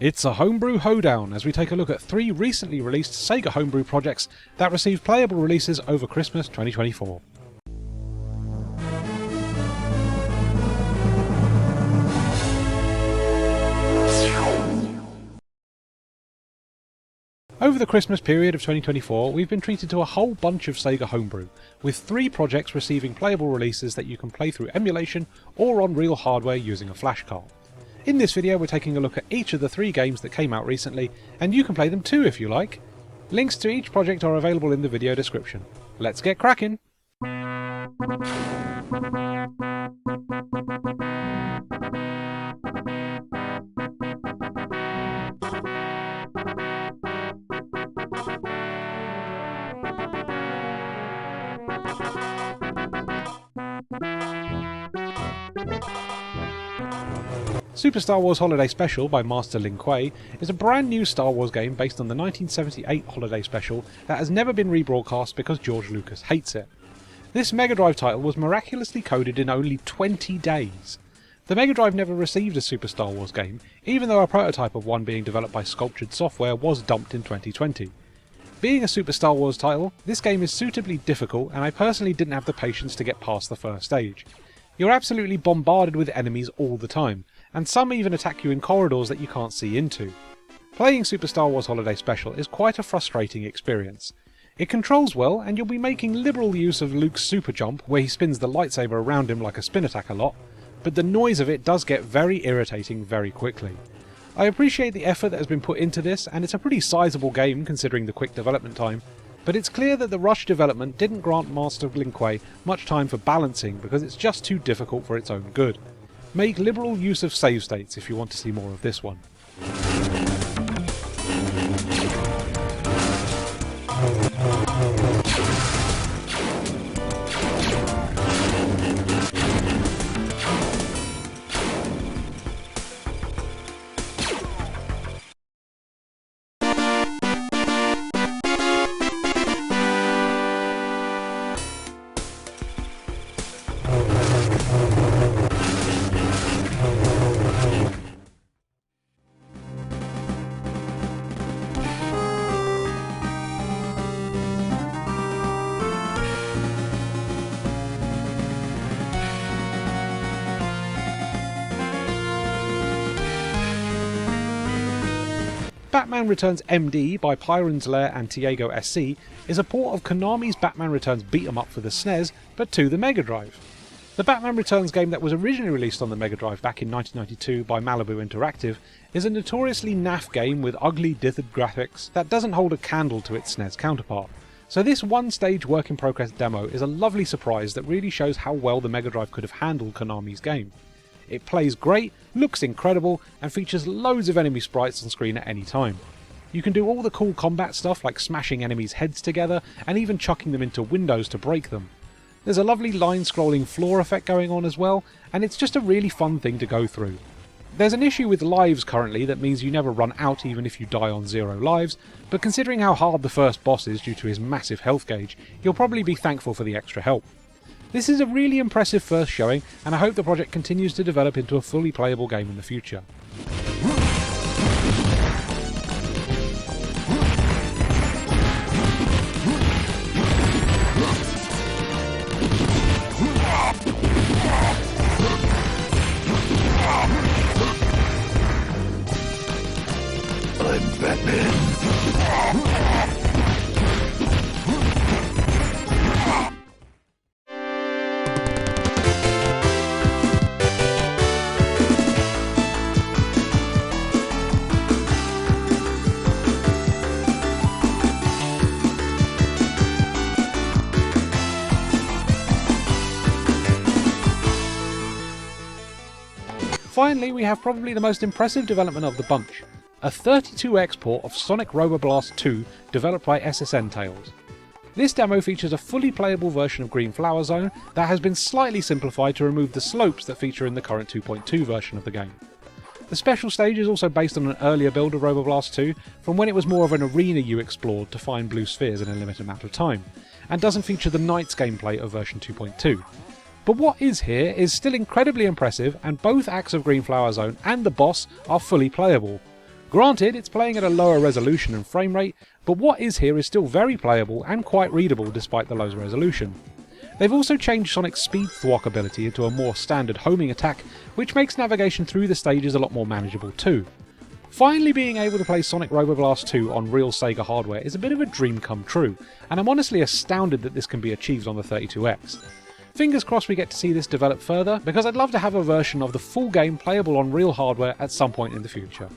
It's a Homebrew hoedown as we take a look at 3 recently released SEGA Homebrew projects that received playable releases over Christmas 2024. Over the Christmas period of 2024, we've been treated to a whole bunch of SEGA Homebrew, with 3 projects receiving playable releases that you can play through emulation or on real hardware using a flash card. In this video we're taking a look at each of the 3 games that came out recently, and you can play them too if you like. Links to each project are available in the video description. Let's get cracking! Super Star Wars Holiday Special by Master Lin Kuei is a brand new Star Wars game based on the 1978 Holiday Special that has never been rebroadcast because George Lucas hates it. This Mega Drive title was miraculously coded in only 20 days. The Mega Drive never received a Super Star Wars game, even though a prototype of one being developed by Sculptured Software was dumped in 2020. Being a Super Star Wars title, this game is suitably difficult, and I personally didn't have the patience to get past the first stage. You're absolutely bombarded with enemies all the time, and some even attack you in corridors that you can't see into. Playing Super Star Wars Holiday Special is quite a frustrating experience. It controls well, and you'll be making liberal use of Luke's super jump, where he spins the lightsaber around him like a spin attack a lot, but the noise of it does get very irritating very quickly. I appreciate the effort that has been put into this, and it's a pretty sizable game considering the quick development time, but it's clear that the rush development didn't grant Master Lin Kuei much time for balancing because it's just too difficult for its own good. Make liberal use of save states if you want to see more of this one. Batman Returns MD by Pyron's Lair and Tiago SC is a port of Konami's Batman Returns beat-em-up for the SNES, but to the Mega Drive. The Batman Returns game that was originally released on the Mega Drive back in 1992 by Malibu Interactive is a notoriously naff game with ugly dithered graphics that doesn't hold a candle to its SNES counterpart. So this one-stage work-in-progress demo is a lovely surprise that really shows how well the Mega Drive could have handled Konami's game. It plays great, looks incredible, and features loads of enemy sprites on screen at any time. You can do all the cool combat stuff like smashing enemies' heads together and even chucking them into windows to break them. There's a lovely line-scrolling floor effect going on as well, and it's just a really fun thing to go through. There's an issue with lives currently that means you never run out even if you die on 0 lives, but considering how hard the first boss is due to his massive health gauge, you'll probably be thankful for the extra help. This is a really impressive first showing, and I hope the project continues to develop into a fully playable game in the future. I'm Batman. Finally, we have probably the most impressive development of the bunch, a 32x port of Sonic Robo Blast 2 developed by SSN Tales. This demo features a fully playable version of Green Flower Zone that has been slightly simplified to remove the slopes that feature in the current 2.2 version of the game. The special stage is also based on an earlier build of Robo Blast 2 from when it was more of an arena you explored to find blue spheres in a limited amount of time, and doesn't feature the Knights gameplay of version 2.2. But what is here is still incredibly impressive, and both acts of Green Flower Zone and the boss are fully playable. Granted, it's playing at a lower resolution and frame rate, but what is here is still very playable and quite readable despite the low resolution. They've also changed Sonic's speed thwack ability into a more standard homing attack, which makes navigation through the stages a lot more manageable too. Finally being able to play Sonic Robo Blast 2 on real Sega hardware is a bit of a dream come true, and I'm honestly astounded that this can be achieved on the 32X. Fingers crossed we get to see this develop further, because I'd love to have a version of the full game playable on real hardware at some point in the future.